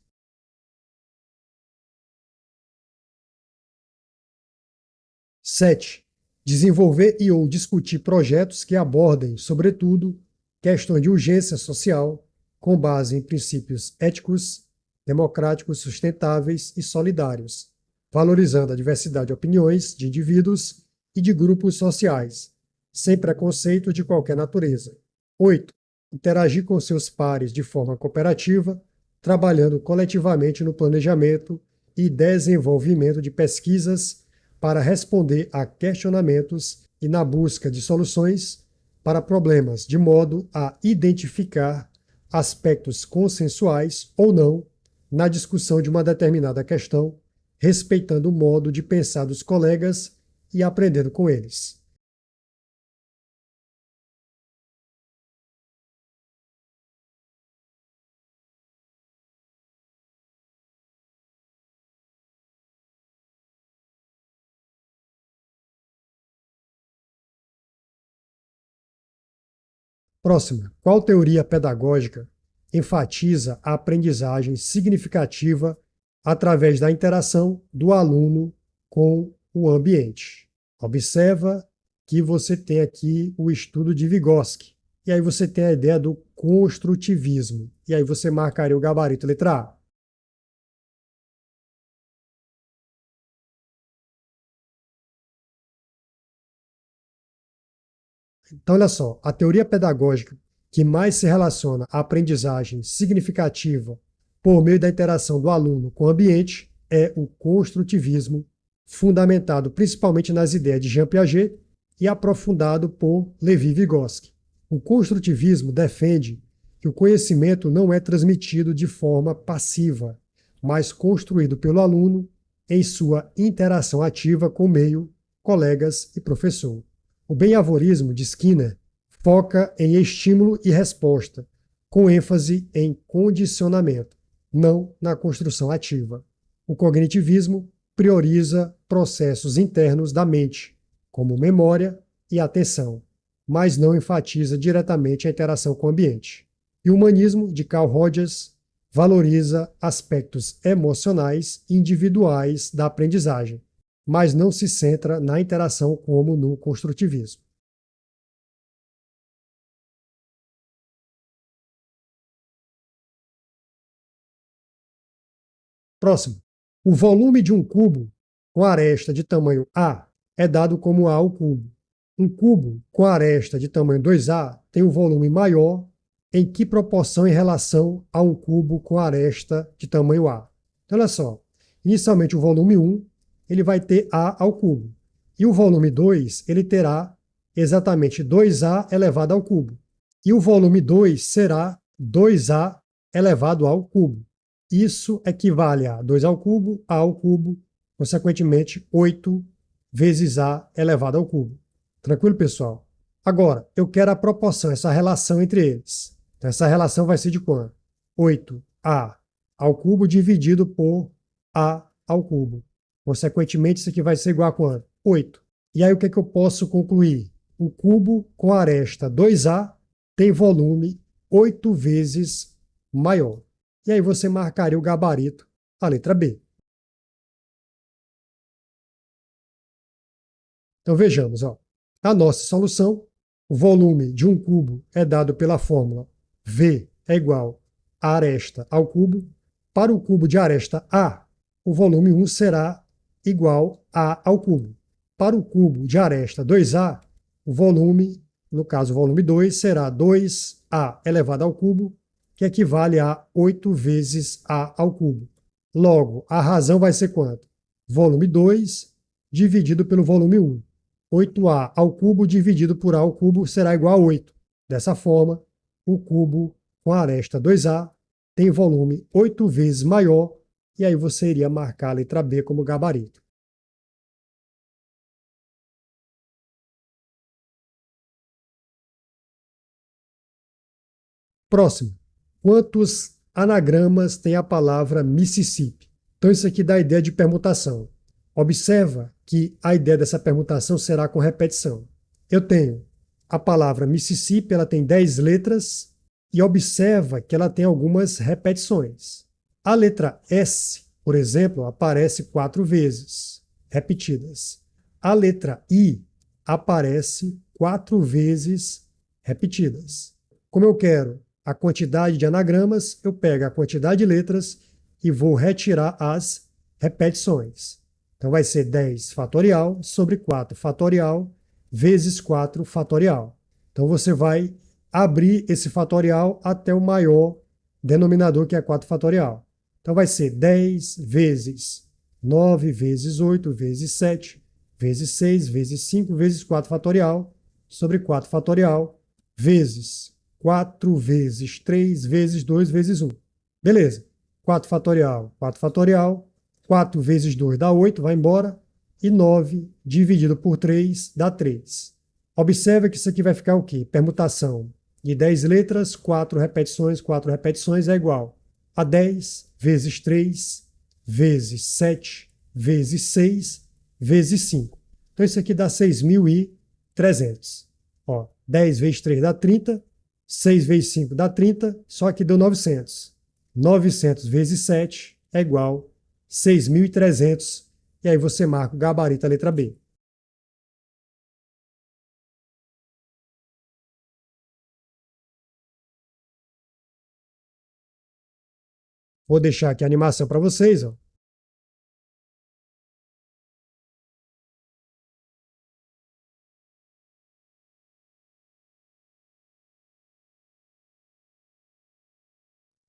7. Desenvolver e ou discutir projetos que abordem, sobretudo, questões de urgência social, com base em princípios éticos, democráticos, sustentáveis e solidários, valorizando a diversidade de opiniões de indivíduos e de grupos sociais, sem preconceito de qualquer natureza. 8. Interagir com seus pares de forma cooperativa, trabalhando coletivamente no planejamento e desenvolvimento de pesquisas para responder a questionamentos e na busca de soluções para problemas, de modo a identificar aspectos consensuais ou não na discussão de uma determinada questão, respeitando o modo de pensar dos colegas e aprendendo com eles. Próxima. Qual teoria pedagógica enfatiza a aprendizagem significativa através da interação do aluno com o ambiente? Observa que você tem aqui o estudo de Vygotsky. E aí você tem a ideia do construtivismo. E aí você marcaria o gabarito letra A. Então, olha só, a teoria pedagógica que mais se relaciona à aprendizagem significativa por meio da interação do aluno com o ambiente é o construtivismo, fundamentado principalmente nas ideias de Jean Piaget e aprofundado por Levi Vygotsky. O construtivismo defende que o conhecimento não é transmitido de forma passiva, mas construído pelo aluno em sua interação ativa com o meio, colegas e professor. O benhavorismo de Skinner foca em estímulo e resposta, com ênfase em condicionamento, não na construção ativa. O cognitivismo prioriza processos internos da mente, como memória e atenção, mas não enfatiza diretamente a interação com o ambiente. E o humanismo de Carl Rogers valoriza aspectos emocionais e individuais da aprendizagem, mas não se centra na interação como no construtivismo. Próximo. O volume de um cubo com aresta de tamanho A é dado como A ao cubo. Um cubo com aresta de tamanho 2A tem um volume maior em que proporção em relação a um cubo com aresta de tamanho A? Então, olha só. Inicialmente, o volume 1 ele vai ter A ao cubo. E o volume 2 ele terá exatamente 2A elevado ao cubo. E o volume 2 será 2A elevado ao cubo. Isso equivale a 2 ao cubo, A ao cubo, consequentemente 8 vezes A elevado ao cubo. Tranquilo, pessoal? Agora, eu quero a proporção, essa relação entre eles. Então, essa relação vai ser de quanto? 8A ao cubo dividido por A ao cubo. Consequentemente, isso aqui vai ser igual a quanto? 8. E aí, o que é que eu posso concluir? O cubo com aresta 2A tem volume 8 vezes maior. E aí você marcaria o gabarito, a letra B. Então vejamos, ó. A nossa solução, o volume de um cubo é dado pela fórmula V é igual a aresta ao cubo. Para o cubo de aresta A, o volume 1 será igual a ao cubo. Para o cubo de aresta 2A, o volume, no caso o volume 2, será 2A elevado ao cubo, que equivale a 8 vezes A ao cubo. Logo, a razão vai ser quanto? Volume 2 dividido pelo volume 1. 8A ao cubo dividido por A ao cubo será igual a 8. Dessa forma, o cubo com a aresta 2A tem volume 8 vezes maior, e aí você iria marcar a letra B como gabarito. Próximo. Quantos anagramas têm a palavra Mississippi. Então isso aqui dá a ideia de permutação. Observa que a ideia dessa permutação será com repetição. Eu tenho a palavra Mississippi, ela tem 10 letras, e observa que ela tem algumas repetições. A letra S, por exemplo, aparece 4 vezes, repetidas. A letra I aparece 4 vezes repetidas. Como eu quero a quantidade de anagramas, eu pego a quantidade de letras e vou retirar as repetições. Então vai ser 10 fatorial sobre 4 fatorial vezes 4 fatorial. Então você vai abrir esse fatorial até o maior denominador, que é 4 fatorial. Então vai ser 10 vezes 9 vezes 8 vezes 7 vezes 6 vezes 5 vezes 4 fatorial sobre 4 fatorial vezes 4 vezes 3 vezes 2 vezes 1. Beleza. 4 fatorial, 4 fatorial. 4 vezes 2 dá 8, vai embora. E 9 dividido por 3 dá 3. Observa que isso aqui vai ficar o quê? Permutação de 10 letras, 4 repetições é igual a 10 vezes 3 vezes 7 vezes 6 vezes 5. Então isso aqui dá 6.300. Ó, 10 vezes 3 dá 30, 6 vezes 5 dá 30, só que deu 900. 900 vezes 7 é igual a 6.300. E aí você marca o gabarito, a letra B. Vou deixar aqui a animação para vocês. Ó.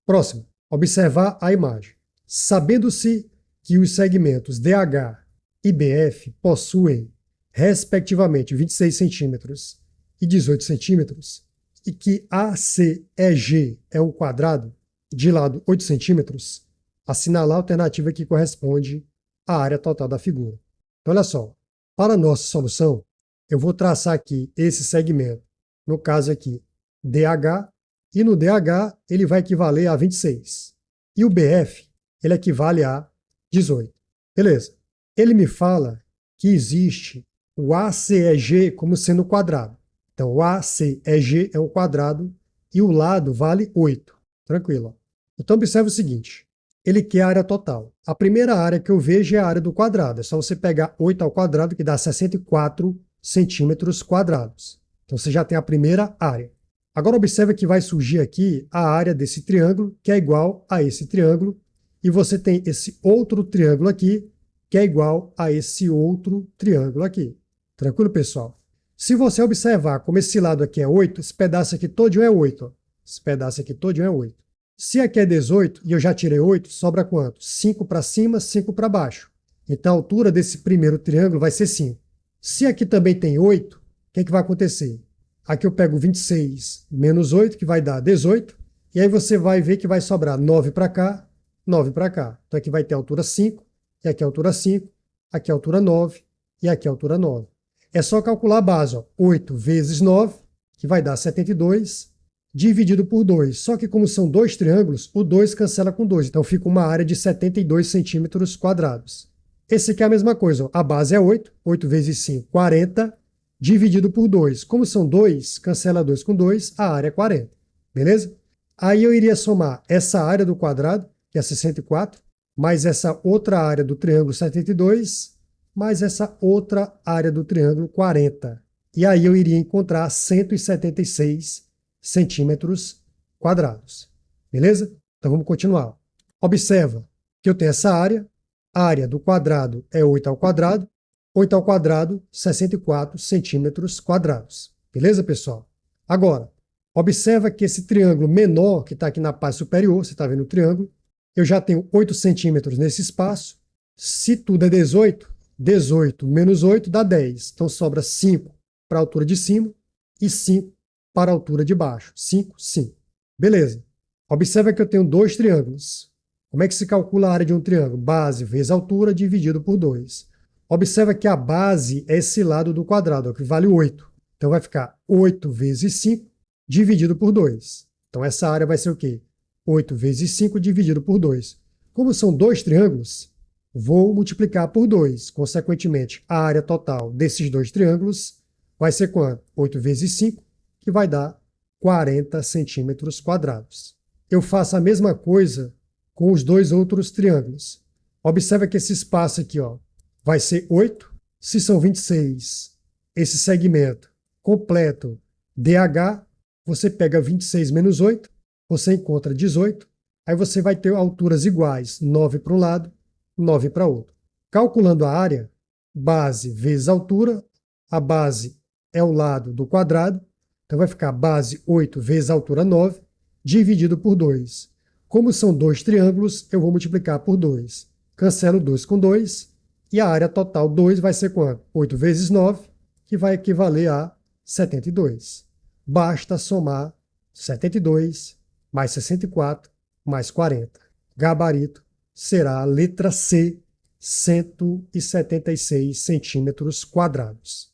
Próximo, observar a imagem. Sabendo-se que os segmentos DH e BF possuem, respectivamente, 26 centímetros e 18 centímetros, e que ACEG é um quadrado de lado 8 centímetros, assinalar a alternativa que corresponde à área total da figura. Então, olha só, para a nossa solução, eu vou traçar aqui esse segmento, no caso aqui, DH, e no DH ele vai equivaler a 26. E o BF, ele equivale a 18. Beleza. Ele me fala que existe o ACEG como sendo quadrado. Então, o ACEG é um quadrado e o lado vale 8. Tranquilo. Então, observe o seguinte. Ele quer a área total. A primeira área que eu vejo é a área do quadrado. É só você pegar 8 ao quadrado, que dá 64 centímetros quadrados. Então, você já tem a primeira área. Agora, observe que vai surgir aqui a área desse triângulo, que é igual a esse triângulo. E você tem esse outro triângulo aqui, que é igual a esse outro triângulo aqui. Tranquilo, pessoal? Se você observar como esse lado aqui é 8, esse pedaço aqui todinho é 8. Ó. Esse pedaço aqui todinho é 8. Se aqui é 18 e eu já tirei 8, sobra quanto? 5 para cima, 5 para baixo. Então a altura desse primeiro triângulo vai ser 5. Se aqui também tem 8, o que vai acontecer? Aqui eu pego 26 menos 8, que vai dar 18. E aí você vai ver que vai sobrar 9 para cá, 9 para cá. Então aqui vai ter a altura 5, e aqui a altura 5, aqui a altura 9, e aqui a altura 9. É só calcular a base, ó. 8 vezes 9, que vai dar 72, dividido por 2. Só que como são dois triângulos, o 2 cancela com 2. Então fica uma área de 72 centímetros quadrados. Esse aqui é a mesma coisa. Ó. A base é 8. 8 vezes 5, 40, dividido por 2. Como são 2, cancela 2 com 2, a área é 40. Beleza? Aí eu iria somar essa área do quadrado, que é 64, mais essa outra área do triângulo 72, mais essa outra área do triângulo 40. E aí eu iria encontrar 176 centímetros quadrados. Beleza? Então vamos continuar. Observa que eu tenho essa área. A área do quadrado é 8 ao quadrado. 8 ao quadrado, 64 centímetros quadrados. Beleza, pessoal? Agora, observa que esse triângulo menor, que está aqui na parte superior, você está vendo o triângulo, eu já tenho 8 centímetros nesse espaço. Se tudo é 18, 18 menos 8 dá 10. Então sobra 5 para a altura de cima e 5 para a altura de baixo. 5, 5. Beleza. Observa que eu tenho dois triângulos. Como é que se calcula a área de um triângulo? Base vezes altura dividido por 2. Observa que a base é esse lado do quadrado, que vale 8. Então vai ficar 8 vezes 5 dividido por 2. Então essa área vai ser o quê? 8 vezes 5 dividido por 2. Como são dois triângulos, vou multiplicar por 2. Consequentemente, a área total desses dois triângulos vai ser quanto? 8 vezes 5, que vai dar 40 centímetros quadrados. Eu faço a mesma coisa com os dois outros triângulos. Observa que esse espaço aqui, ó, vai ser 8. Se são 26, esse segmento completo DH, você pega 26 menos 8, você encontra 18. Aí você vai ter alturas iguais, 9 para um lado, 9 para outro. Calculando a área, base vezes altura, a base é o lado do quadrado, então vai ficar base 8 vezes altura 9, dividido por 2. Como são dois triângulos, eu vou multiplicar por 2. Cancelo 2 com 2, e a área total 2 vai ser quanto? 8 vezes 9, que vai equivaler a 72. Basta somar 72 mais 64 mais 40. Gabarito será a letra C, 176 centímetros quadrados.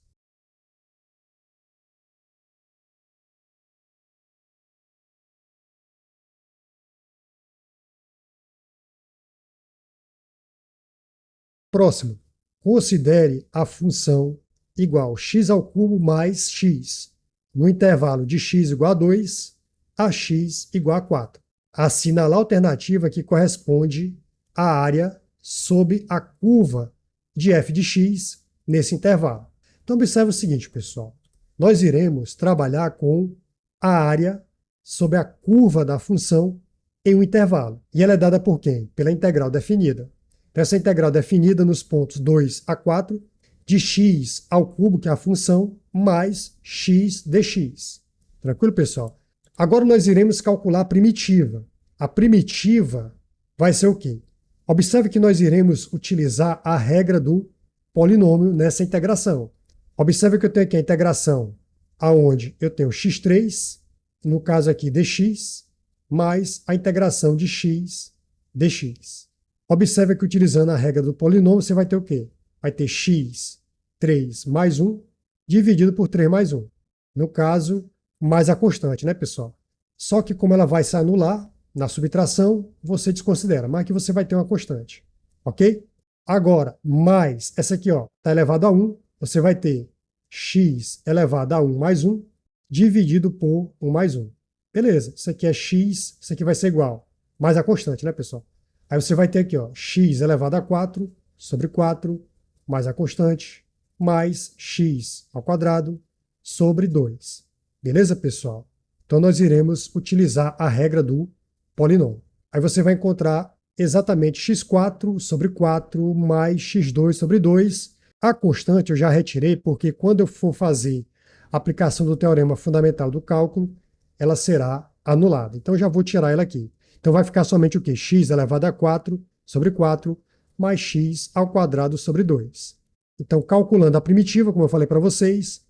Próximo. Considere a função igual x ao cubo mais x, no intervalo de x igual a 2 a x igual a 4. Assinala a alternativa que corresponde à área sob a curva de f de x nesse intervalo. Então, observe o seguinte, pessoal. Nós iremos trabalhar com a área sob a curva da função em um intervalo. E ela é dada por quem? Pela integral definida. Então, essa integral definida nos pontos 2 a 4 de x ao cubo, que é a função, mais x dx. Tranquilo, pessoal? Agora nós iremos calcular a primitiva. A primitiva vai ser o quê? Observe que nós iremos utilizar a regra do polinômio nessa integração. Observe que eu tenho aqui a integração aonde eu tenho x3, no caso aqui dx, mais a integração de x dx. Observe que utilizando a regra do polinômio, você vai ter o quê? Vai ter x3 mais 1 dividido por 3 mais 1. No caso, mais a constante, né, pessoal? Só que como ela vai se anular na subtração, você desconsidera, mas aqui você vai ter uma constante, ok? Agora, mais essa aqui, ó, está elevado a 1, você vai ter x elevado a 1 mais 1 dividido por 1 mais 1. Beleza, isso aqui é x, isso aqui vai ser igual, mais a constante, né, pessoal? Aí você vai ter aqui, ó, x elevado a 4 sobre 4, mais a constante, mais x ao quadrado sobre 2. Beleza, pessoal? Então nós iremos utilizar a regra do polinômio. Aí você vai encontrar exatamente x4 sobre 4 mais x2 sobre 2. A constante eu já retirei porque quando eu for fazer a aplicação do teorema fundamental do cálculo, ela será anulada. Então eu já vou tirar ela aqui. Então vai ficar somente o quê? X elevado a 4 sobre 4 mais x ao quadrado sobre 2. Então, calculando a primitiva, como eu falei para vocês,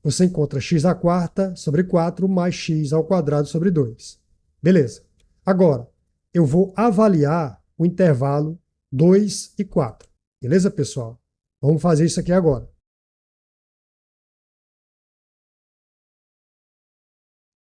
você encontra x à quarta sobre 4 mais x ao quadrado sobre 2. Beleza. Agora, eu vou avaliar o intervalo 2 e 4. Beleza, pessoal? Vamos fazer isso aqui agora.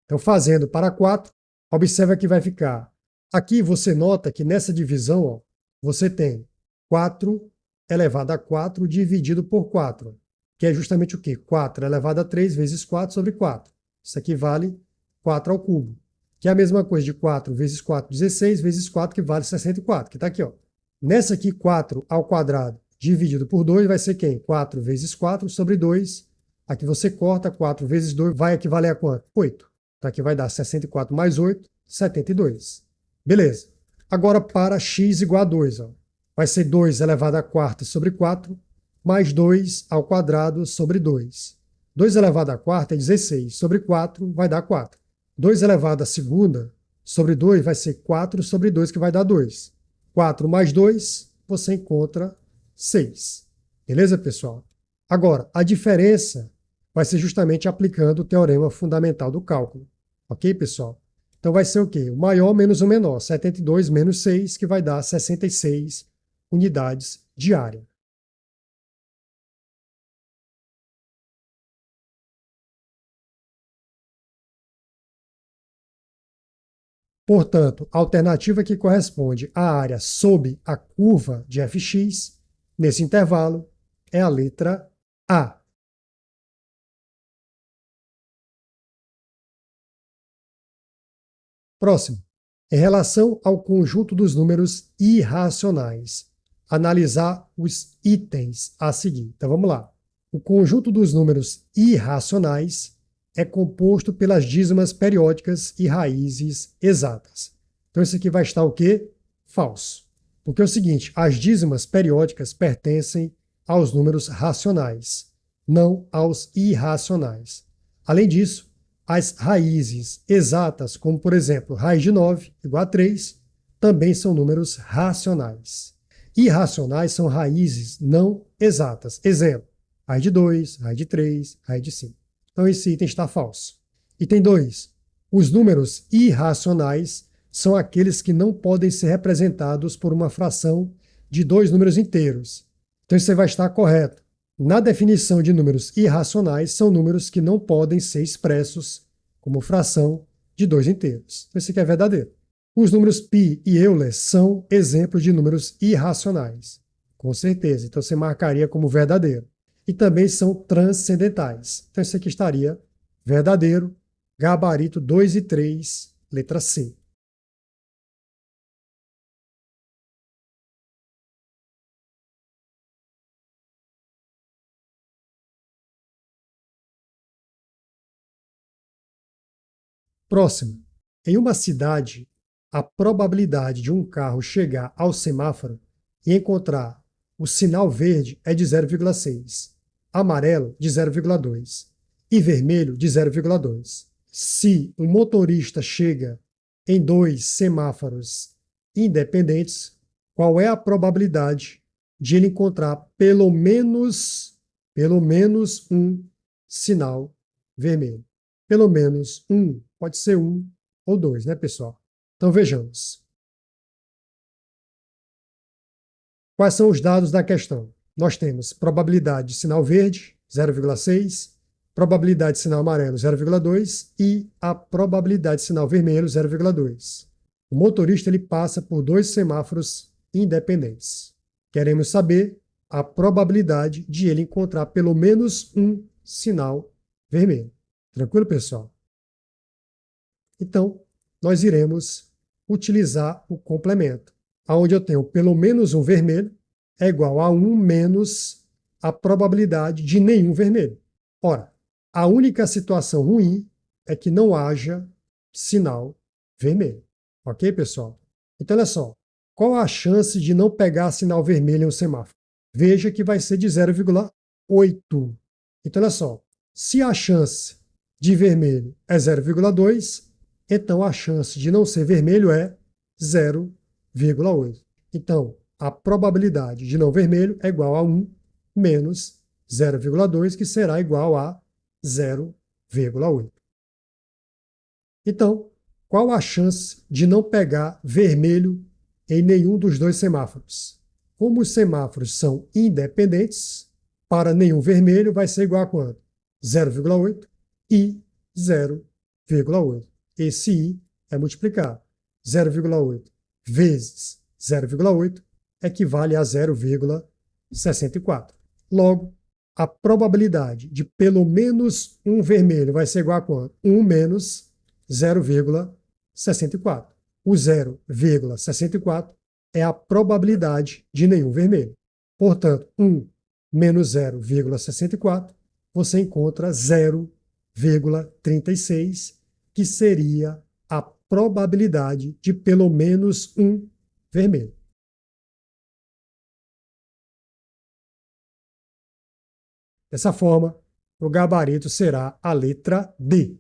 Então, fazendo para 4, observa que vai ficar. Aqui você nota que nessa divisão, ó, você tem 4 elevado a 4 dividido por 4, que é justamente o quê? 4 elevado a 3 vezes 4 sobre 4. Isso aqui vale 4 ao cubo, que é a mesma coisa de 4 vezes 4, 16, vezes 4, que vale 64, que está aqui. Ó. Nessa aqui, 4 ao quadrado dividido por 2 vai ser quem? 4 vezes 4 sobre 2. Aqui você corta, 4 vezes 2 vai equivaler a quanto? 8. Então aqui vai dar 64 mais 8, 72. Beleza. Agora para x igual a 2. Ó. Vai ser 2 elevado a quarta sobre 4, mais 2 ao quadrado sobre 2. 2 elevado a quarta é 16, sobre 4 vai dar 4. 2 elevado a segunda sobre 2 vai ser 4 sobre 2, que vai dar 2. 4 mais 2, você encontra 6. Beleza, pessoal? Agora, a diferença vai ser justamente aplicando o teorema fundamental do cálculo. Ok, pessoal? Então vai ser o quê? O maior menos o menor, 72 menos 6, que vai dar 66 unidades de área. Portanto, a alternativa que corresponde à área sob a curva de fx, nesse intervalo, é a letra A. Próximo. Em relação ao conjunto dos números irracionais, analisar os itens a seguir. Então vamos lá. O conjunto dos números irracionais é composto pelas dízimas periódicas e raízes exatas. Então isso aqui vai estar o quê? Falso. Porque é o seguinte, as dízimas periódicas pertencem aos números racionais, não aos irracionais. Além disso, as raízes exatas, como por exemplo, raiz de 9 igual a 3, também são números racionais. Irracionais são raízes não exatas. Exemplo, raiz de 2, raiz de 3, raiz de 5. Então esse item está falso. Item 2. Os números irracionais são aqueles que não podem ser representados por uma fração de dois números inteiros. Então isso vai estar correto. Na definição de números irracionais, são números que não podem ser expressos como fração de dois inteiros. Esse aqui é verdadeiro. Os números π e Euler são exemplos de números irracionais. Com certeza. Então você marcaria como verdadeiro. E também são transcendentais. Então esse aqui estaria verdadeiro, gabarito 2 e 3, letra C. Próximo. Em uma cidade, a probabilidade de um carro chegar ao semáforo e encontrar o sinal verde é de 0,6, amarelo de 0,2 e vermelho de 0,2. Se um motorista chega em dois semáforos independentes, qual é a probabilidade de ele encontrar pelo menos um sinal vermelho? Pelo menos um. Pode ser um ou dois, né, pessoal? Então vejamos. Quais são os dados da questão? Nós temos probabilidade de sinal verde, 0,6, probabilidade de sinal amarelo, 0,2 e a probabilidade de sinal vermelho, 0,2. O motorista ele passa por dois semáforos independentes. Queremos saber a probabilidade de ele encontrar pelo menos um sinal vermelho. Tranquilo, pessoal? Então, nós iremos utilizar o complemento, onde eu tenho pelo menos um vermelho é igual a 1 menos a probabilidade de nenhum vermelho. Ora, a única situação ruim é que não haja sinal vermelho. Ok, pessoal? Então, olha só. Qual a chance de não pegar sinal vermelho em um semáforo? Veja que vai ser de 0,8. Então, olha só. Se a chance de vermelho é 0,2, então a chance de não ser vermelho é 0,8. Então, a probabilidade de não vermelho é igual a 1 menos 0,2, que será igual a 0,8. Então, qual a chance de não pegar vermelho em nenhum dos dois semáforos? Como os semáforos são independentes, para nenhum vermelho vai ser igual a quanto? 0,8 e 0,8. Esse i é multiplicar. 0,8 vezes 0,8 equivale a 0,64. Logo, a probabilidade de pelo menos um vermelho vai ser igual a quanto? 1 menos 0,64. O 0,64 é a probabilidade de nenhum vermelho. Portanto, 1 menos 0,64, você encontra 0,36, que seria a probabilidade de pelo menos um vermelho. Dessa forma, o gabarito será a letra D.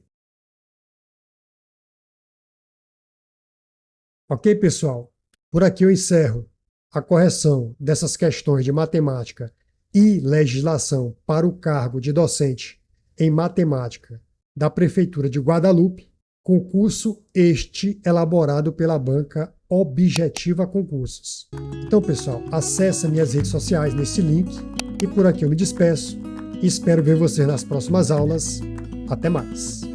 Ok, pessoal? Por aqui eu encerro a correção dessas questões de matemática e legislação para o cargo de docente em matemática da Prefeitura de Guadalupe, concurso este elaborado pela banca Objetiva Concursos. Então, pessoal, acesse minhas redes sociais nesse link e por aqui eu me despeço e espero ver você nas próximas aulas. Até mais!